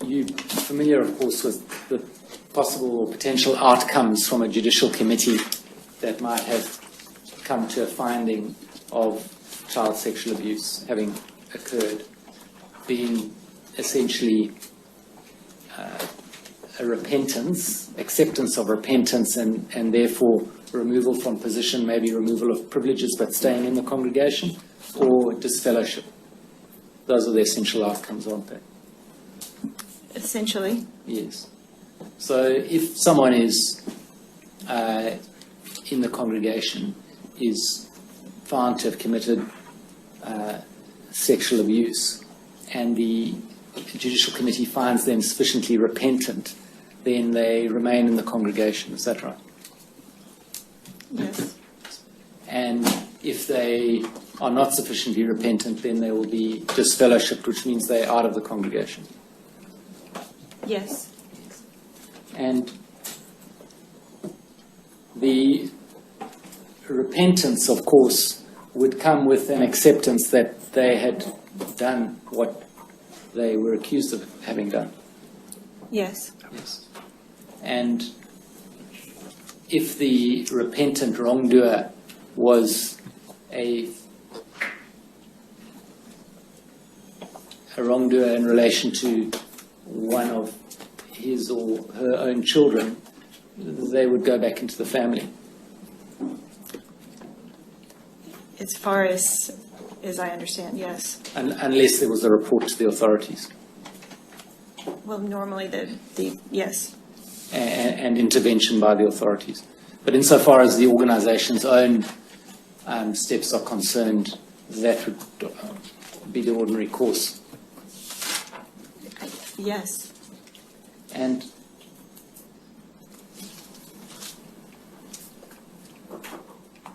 you're familiar, of course, with the possible or potential outcomes from a judicial committee that might have come to a finding of child sexual abuse having occurred, being essentially a repentance, acceptance of repentance, and therefore removal from position, maybe removal of privileges but staying in the congregation, or disfellowship. Those are the essential outcomes, aren't they? Essentially. Yes. So if someone is in the congregation is found to have committed sexual abuse and the judicial committee finds them sufficiently repentant, then they remain in the congregation. Is that right? Yes. And if they are not sufficiently repentant, then they will be disfellowshipped, which means they're out of the congregation. Yes. And the repentance, of course, would come with an acceptance that they had done what they were accused of having done. Yes. Yes. And if the repentant wrongdoer was a wrongdoer in relation to one of his or her own children, they would go back into the family. As far as I understand, yes. Unless there was a report to the authorities. Well, normally yes. And intervention by the authorities. But insofar as the organisation's own steps are concerned, that would be the ordinary course. Yes. And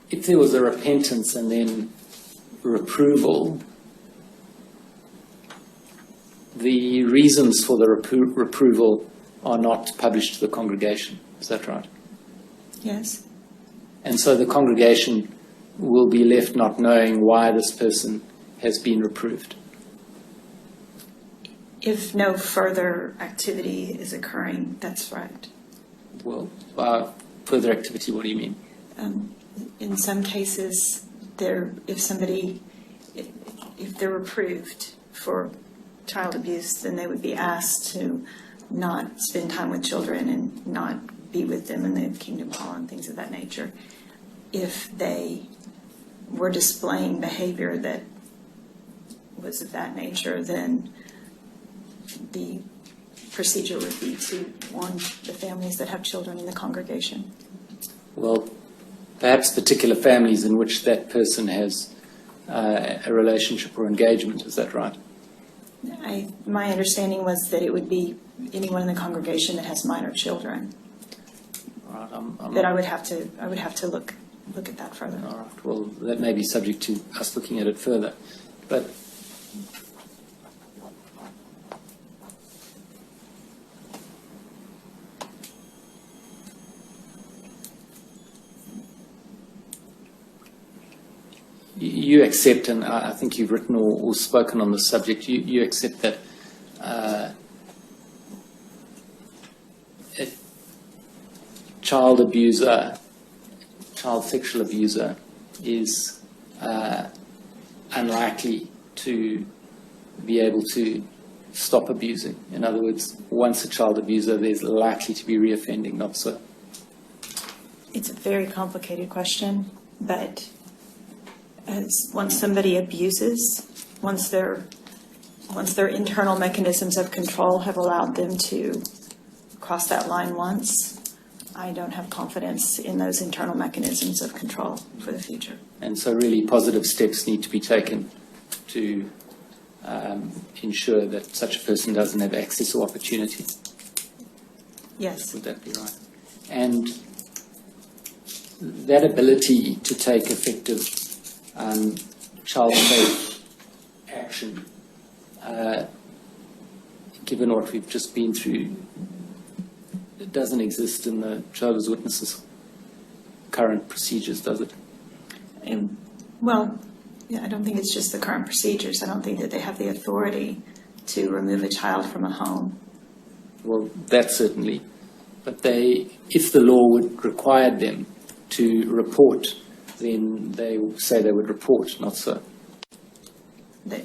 if there was a repentance and then reproval, the reasons for the reproval are not published to the congregation. Is that right? Yes. And so the congregation will be left not knowing why this person has been reproved. If no further activity is occurring, that's right. Well, by further activity, what do you mean? In some cases, if they're reproved for child abuse, then they would be asked to not spend time with children and not be with them in the Kingdom Hall and things of that nature. If they were displaying behavior that was of that nature, then the procedure would be to warn the families that have children in the congregation. Well, perhaps particular families in which that person has a relationship or engagement. Is that right? My understanding was that it would be anyone in the congregation that has minor children. All right, that I would have to look at that further. All right. Well, that may be subject to us looking at it further, but. You accept, and I think you've written or spoken on this subject, you accept that a child abuser, child sexual abuser is unlikely to be able to stop abusing. In other words, once a child abuser, there's likely to be reoffending, not so. It's a very complicated question, but once somebody abuses, once their internal mechanisms of control have allowed them to cross that line once, I don't have confidence in those internal mechanisms of control for the future. And so really positive steps need to be taken to ensure that such a person doesn't have access or opportunity. Yes. Would that be right? And that ability to take effective child-safe action, given what we've just been through, it doesn't exist in the Jehovah's Witnesses' current procedures, does it? Well, yeah, I don't think it's just the current procedures. I don't think that they have the authority to remove a child from a home Well, that certainly. But if the law would require them to report, then they say they would report, not so.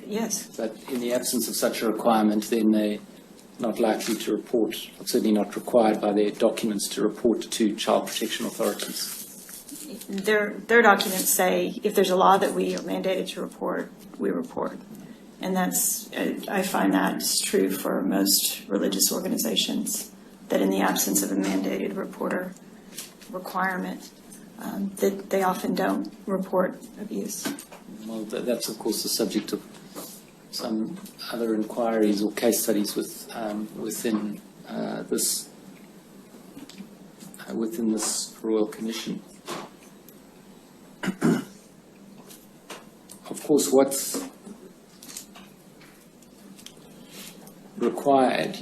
Yes. But in the absence of such a requirement, then they're not likely to report, or certainly not required by their documents to report to child protection authorities. Their documents say if there's a law that we are mandated to report, we report. And I find that's true for most religious organizations, that in the absence of a mandated reporter requirement, that they often don't report abuse. Well, that's of course the subject of some other inquiries or case studies within this Royal Commission. Of course, what's required,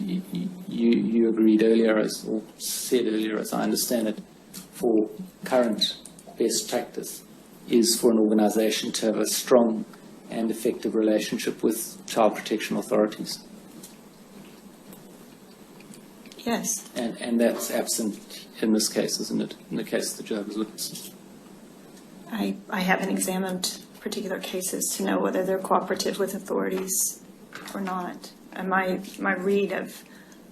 you agreed earlier, or said earlier, as I understand it, for current best practice is for an organisation to have a strong and effective relationship with child protection authorities. Yes. And that's absent in this case, isn't it? In the case of the Jehovah's Witnesses. I haven't examined particular cases to know whether they're cooperative with authorities or not. And my read of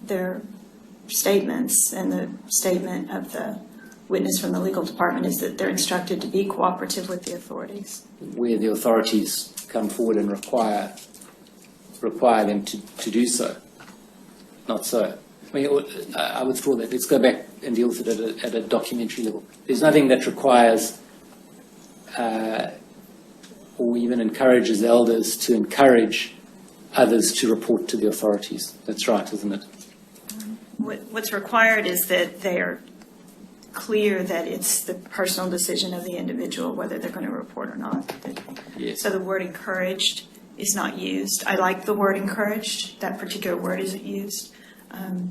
their statements and the statement of the witness from the legal department is that they're instructed to be cooperative with the authorities. Where the authorities come forward and require them to do so. Not so. I mean, I withdraw that. Let's go back and deal with it at a documentary level. There's nothing that requires or even encourages elders to encourage others to report to the authorities. That's right, isn't it? What's required is that they are clear that it's the personal decision of the individual whether they're going to report or not. Yes. So the word encouraged is not used. I like the word encouraged. That particular word isn't used.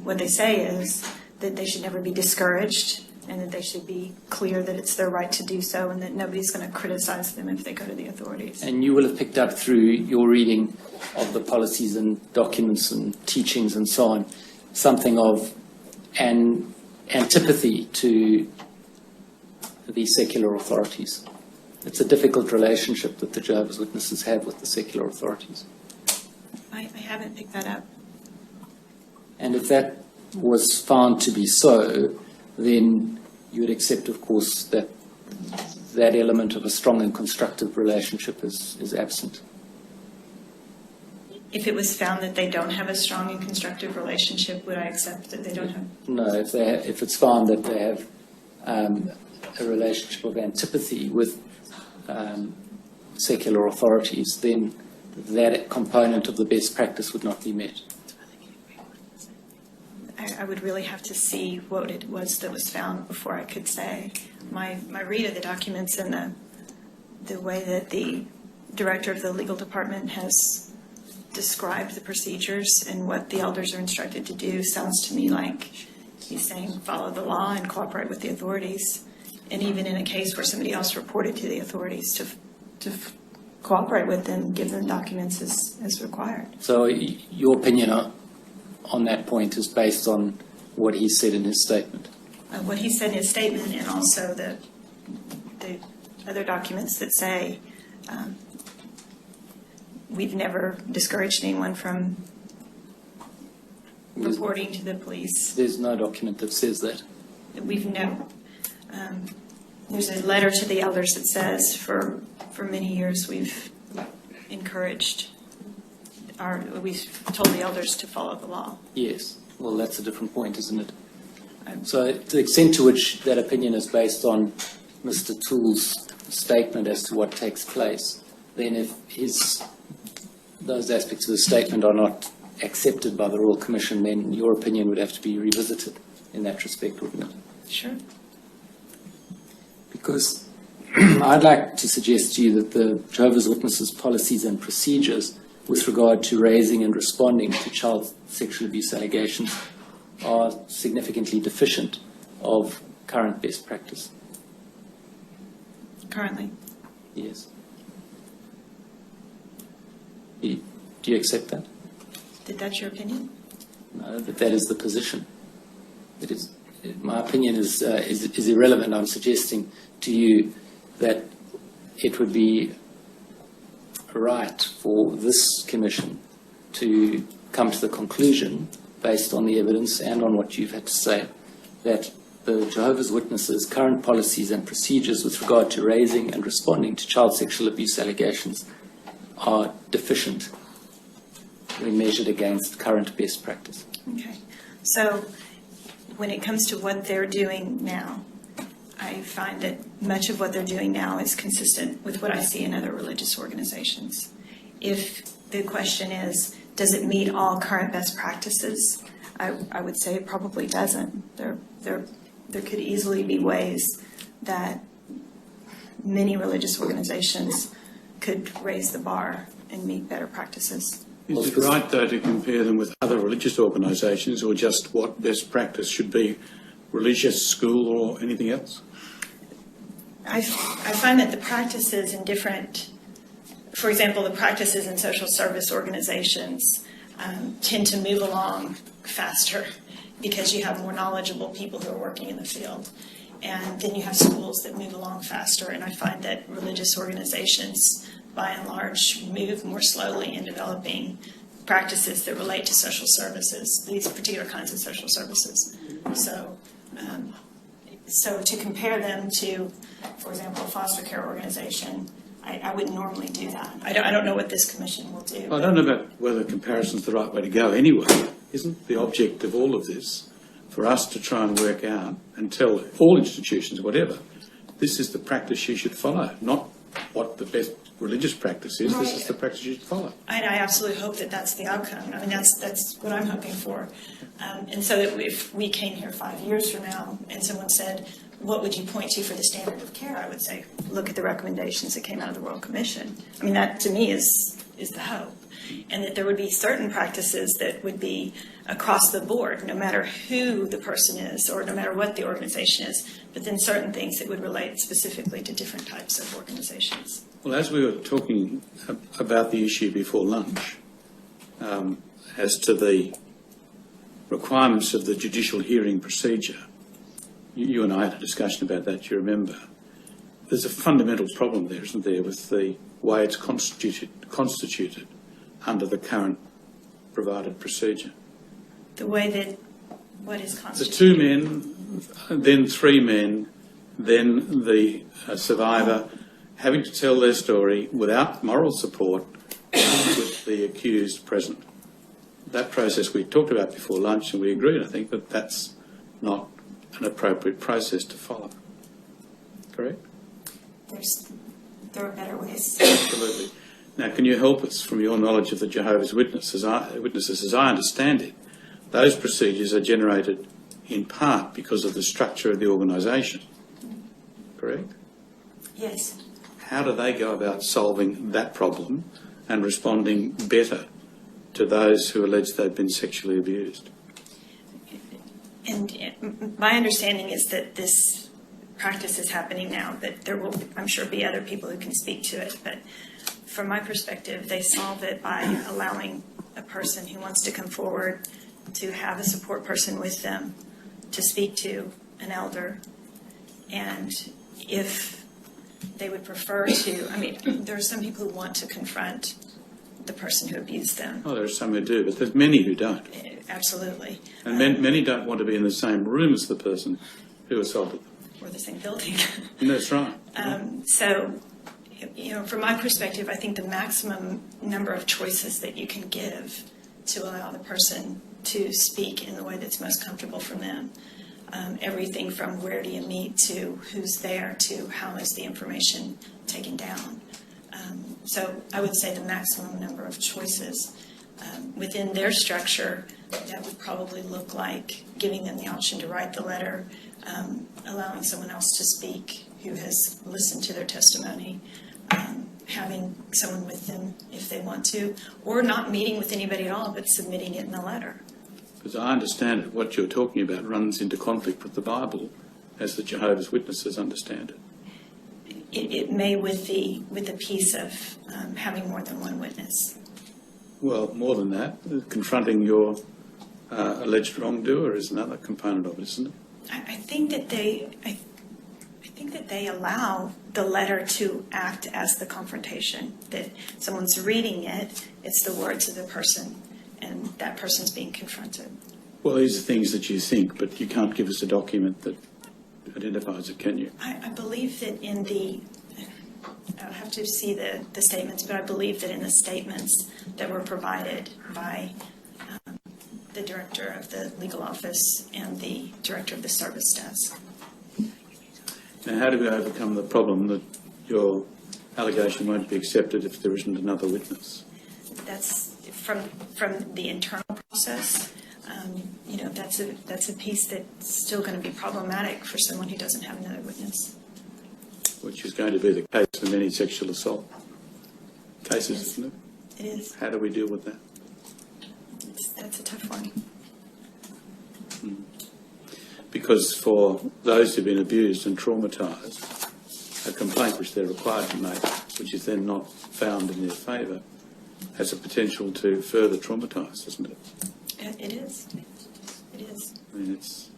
What they say is that they should never be discouraged and that they should be clear that it's their right to do so and that nobody's going to criticize them if they go to the authorities. And you will have picked up through your reading of the policies and documents and teachings and so on, something of an antipathy to the secular authorities. It's a difficult relationship that the Jehovah's Witnesses have with the secular authorities. I haven't picked that up. And if that was found to be so, then you would accept, of course, that that element of a strong and constructive relationship is absent. If it was found that they don't have a strong and constructive relationship, would I accept that they don't have? No, if it's found that they have a relationship of antipathy with secular authorities, then that component of the best practice would not be met. I would really have to see what it was that was found before I could say. My read of the documents and the way that the director of the legal department has described the procedures and what the elders are instructed to do sounds to me like he's saying follow the law and cooperate with the authorities. And even in a case where somebody else reported to the authorities to cooperate with them, give them documents as required. So your opinion on that point is based on what he said in his statement? What he said in his statement and also the other documents that say we've never discouraged anyone from reporting to the police. There's no document that says that. We've never. There's a letter to the elders that says for many years we've encouraged we've told the elders to follow the law. Yes. Well, that's a different point, isn't it? So to the extent to which that opinion is based on Mr. Toole's statement as to what takes place, then if those aspects of the statement are not accepted by the Royal Commission, then your opinion would have to be revisited in that respect, wouldn't it? Sure. Because I'd like to suggest to you that the Jehovah's Witnesses policies and procedures with regard to raising and responding to child sexual abuse allegations are significantly deficient of current best practice. Currently? Yes. Do you accept that? That's your opinion? that is the position. It is, my opinion is irrelevant. I'm suggesting to you that it would be right for this commission to come to the conclusion, based on the evidence and on what you've had to say, that the Jehovah's Witnesses' current policies and procedures with regard to raising and responding to child sexual abuse allegations are deficient when measured against current best practice. Okay. So when it comes to what they're doing now, I find that much of what they're doing now is consistent with what I see in other religious organizations. If the question is, does it meet all current best practices? I would say it probably doesn't. There could easily be ways that many religious organizations could raise the bar and meet better practices. Is it right, though, to compare them with other religious organisations, or just what best practice should be, religious, school, or anything else? I find that the practices in different, for example, the practices in social service organizations tend to move along faster because you have more knowledgeable people who are working in the field. And then you have schools that move along faster. And I find that religious organizations, by and large, move more slowly in developing practices that relate to social services, these particular kinds of social services. So to compare them to, for example, a foster care organization, I wouldn't normally do that. I don't know what this commission will do. I don't know about whether comparison's the right way to go anyway. Isn't the object of all of this for us to try and work out and tell all institutions, whatever, this is the practice you should follow, not what the best religious practice is. This is the practice you should follow. I absolutely hope that that's the outcome. I mean, that's what I'm hoping for. And so that if we came here 5 years from now and someone said, what would you point to for the standard of care? I would say, look at the recommendations that came out of the Royal Commission. I mean, that to me is the hope. And that there would be certain practices that would be across the board, no matter who the person is or no matter what the organization is, but then certain things that would relate specifically to different types of organizations. Well, as we were talking about the issue before lunch, as to the requirements of the judicial hearing procedure, you and I had a discussion about that, you remember. There's a fundamental problem there, isn't there, with the way it's constituted under the current provided procedure. The way that what is constituted? The 2 men, then 3 men, then the survivor having to tell their story without moral support with the accused present. That process we talked about before lunch, and we agreed, I think, that that's not an appropriate process to follow. Correct? There are better ways. Absolutely. Now, can you help us from your knowledge of the Jehovah's Witnesses? As I understand it, those procedures are generated in part because of the structure of the organisation. Correct? Yes. How do they go about solving that problem and responding better to those who allege they've been sexually abused? And my understanding is that this practice is happening now, that there will, I'm sure, be other people who can speak to it. But from my perspective, they solve it by allowing a person who wants to come forward to have a support person with them, to speak to an elder. And if they would prefer to, I mean, there are some people who want to confront the person who abused them. Oh, there are some who do, but there's many who don't. Absolutely. And many don't want to be in the same room as the person who assaulted them. Or the same building. That's right. So, you know, from my perspective, I think the maximum number of choices that you can give to allow the person to speak in the way that's most comfortable for them. Everything from where do you meet to who's there to how is the information taken down. So I would say the maximum number of choices within their structure, that would probably look like giving them the option to write the letter, allowing someone else to speak who has listened to their testimony, having someone with them if they want to, or not meeting with anybody at all but submitting it in a letter. Because I understand it, what you're talking about runs into conflict with the Bible as the Jehovah's Witnesses understand it. It may with the piece of having more than one witness. Well, more than that, confronting your alleged wrongdoer is another component of it, isn't it? I think that I think that they allow the letter to act as the confrontation, that someone's reading it, it's the words of the person, and that person's being confronted. Well, these are things that you think, but you can't give us a document that identifies it, can you? I believe that in the, I'll have to see the statements, but I believe that in the statements that were provided by the director of the legal office and the director of the service desk. Now, how do we overcome the problem that your allegation won't be accepted if there isn't another witness? That's from the internal process. You know, that's a piece that's still going to be problematic for someone who doesn't have another witness. Which is going to be the case for many sexual assault cases, Yes. isn't it? It is. How do we deal with that? That's a tough one. Because for those who've been abused and traumatised, a complaint which they're required to make, which is then not found in their favour, has a potential to further traumatise, doesn't it? It is. It is. I mean, it's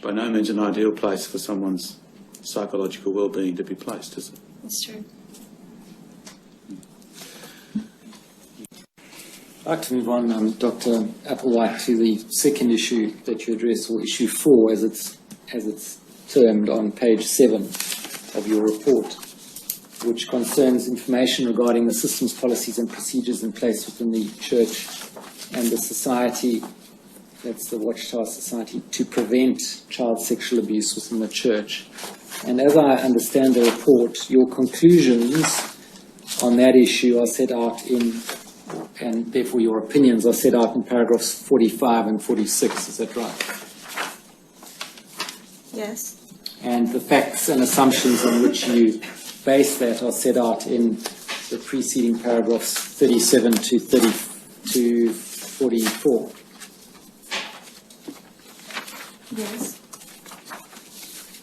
by no means an ideal place for someone's psychological well-being to be placed, is it? It's true. I'd like to move on, Dr. Applewhite, to the second issue that you address, or issue 4, as it's termed on page 7 of your report, which concerns information regarding the systems, policies and procedures in place within the church and the society, that's the Watchtower Society, to prevent child sexual abuse within the church. And as I understand the report, your conclusions on that issue are set out in, and therefore your opinions are set out in paragraphs 45 and 46, is that right? Yes. And the facts and assumptions on which you base that are set out in the preceding paragraphs 37 to 44. Yes.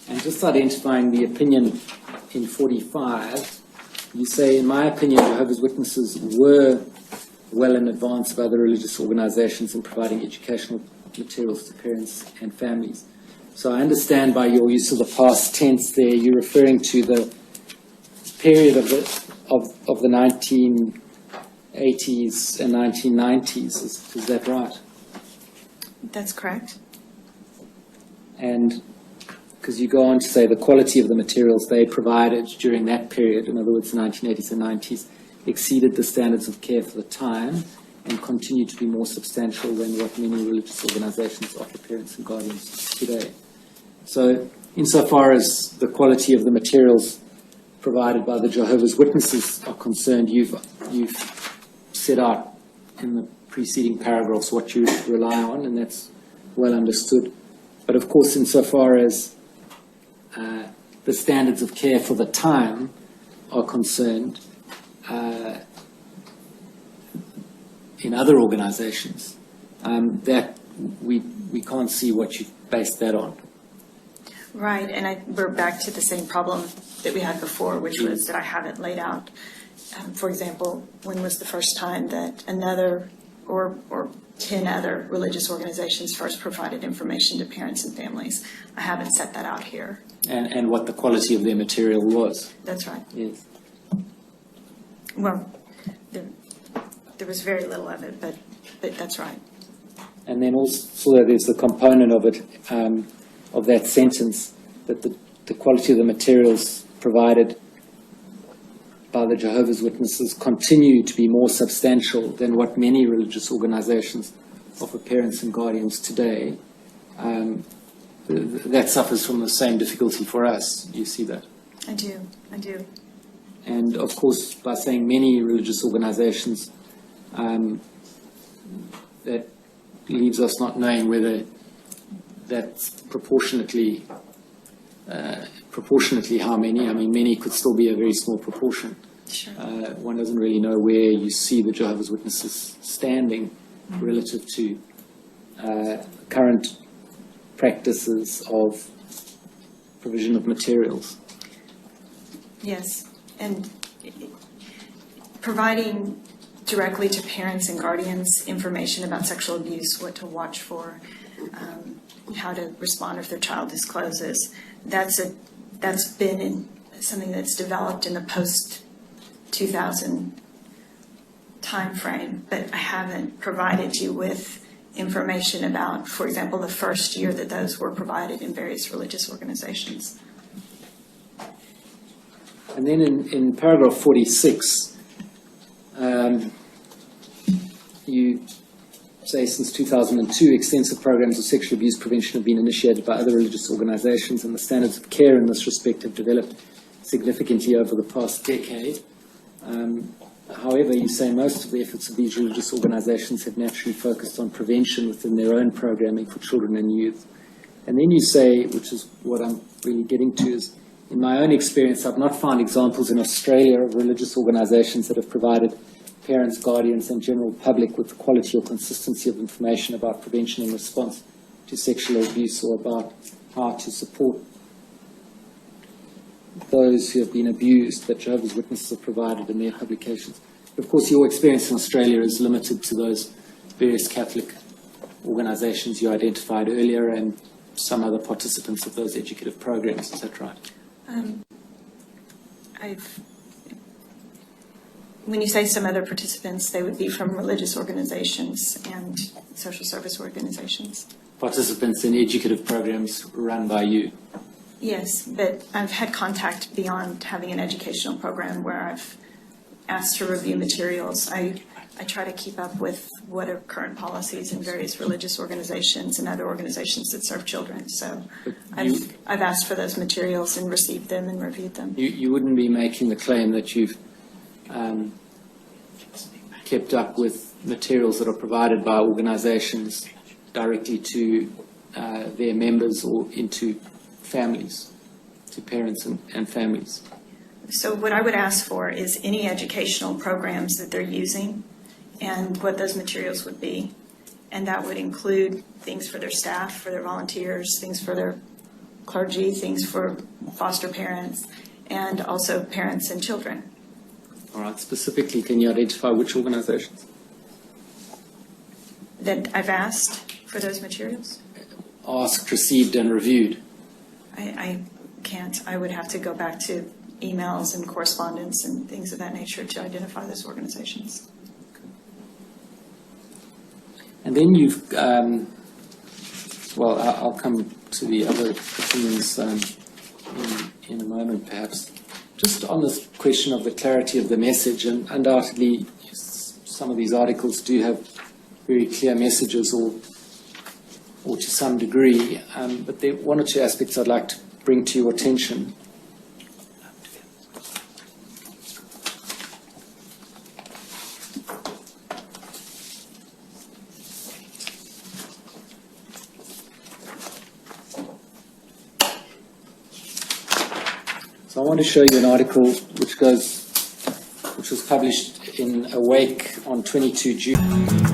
And just identifying the opinion in 45, you say, in my opinion, Jehovah's Witnesses were well in advance of other religious organizations in providing educational materials to parents and families. So I understand by your use of the past tense there, you're referring to the period of the 1980s and 1990s. Is that right? That's correct. And because you go on to say the quality of the materials they provided during that period, in other words, the 1980s and 90s, exceeded the standards of care for the time and continue to be more substantial than what many religious organizations offer parents and guardians today. So insofar as the quality of the materials provided by the Jehovah's Witnesses are concerned, you've set out in the preceding paragraphs what you rely on, and that's well understood. But of course, insofar as the standards of care for the time are concerned, in other organizations, that we can't see what you've based that on. Right, and we're back to the same problem that we had before, which was that I haven't laid out. For example, when was the first time that another or 10 other religious organizations first provided information to parents and families? I haven't set that out here. And what the quality of their material was. That's right. Yes. Well, there was very little of it, but that's right. And then also there's the component of it, of that sentence, that the quality of the materials provided by the Jehovah's Witnesses continue to be more substantial than what many religious organizations offer parents and guardians today. That suffers from the same difficulty for us. You see that? I do. And of course, by saying many religious organizations, that leaves us not knowing whether that's proportionately how many. I mean, many could still be a very small proportion. Sure. One doesn't really know where you see the Jehovah's Witnesses standing relative to current practices of provision of materials. Yes, and providing directly to parents and guardians information about sexual abuse, what to watch for, how to respond if their child discloses. That's been something that's developed in the post-2000 time frame, but I haven't provided you with information about, for example, the first year that those were provided in various religious organizations. And then in paragraph 46, you say since 2002, extensive programs of sexual abuse prevention have been initiated by other religious organizations, and the standards of care in this respect have developed significantly over the past decade. However, you say most of the efforts of these religious organizations have naturally focused on prevention within their own programming for children and youth. And then you say, which is what I'm really getting to, is in my own experience, I've not found examples in Australia of religious organizations that have provided parents, guardians, and general public with the quality or consistency of information about prevention and response to sexual abuse, or about how to support those who have been abused that Jehovah's Witnesses have provided in their publications. Of course, your experience in Australia is limited to those various Catholic organizations you identified earlier and some other participants of those educative programs. Is that right? When you say some other participants, they would be from religious organizations and social service organizations. Participants in educative programs run by you? Yes, but I've had contact beyond having an educational program where I've asked to review materials. I try to keep up with what are current policies in various religious organizations and other organizations that serve children. So I've asked for those materials and received them and reviewed them. You wouldn't be making the claim that you've kept up with materials that are provided by organizations directly to their members or into families, to parents and families. So what I would ask for is any educational programs that they're using and what those materials would be. And that would include things for their staff, for their volunteers, things for their clergy, things for foster parents, and also parents and children. All right, specifically, can you identify which organizations? That I've asked for those materials? Asked, received, and reviewed. I can't. I would have to go back to emails and correspondence and things of that nature to identify those organizations. And then you've, well, I'll come to the other opinions in a moment, perhaps. Just on this question of the clarity of the message, and undoubtedly some of these articles do have very clear messages, or to some degree, but there are one or two aspects I'd like to bring to your attention. So I want to show you an article which was published in Awake on 22 June.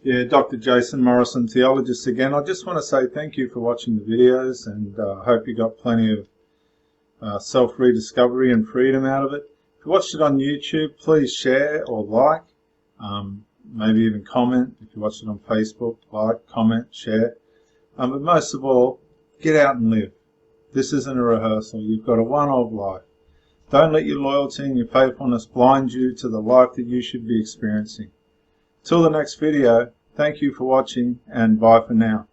Yeah, Dr. Jason Morrison, theologist again. I just want to say thank you for watching the videos, and I hope you got plenty of self-rediscovery and freedom out of it. If you watched it on YouTube, please share or like, maybe even comment. If you watched it on Facebook, like, comment, share. But most of all, get out and live. This isn't a rehearsal. You've got a one-off life. Don't let your loyalty and your faithfulness blind you to the life that you should be experiencing. Till the next video, thank you for watching, and bye for now.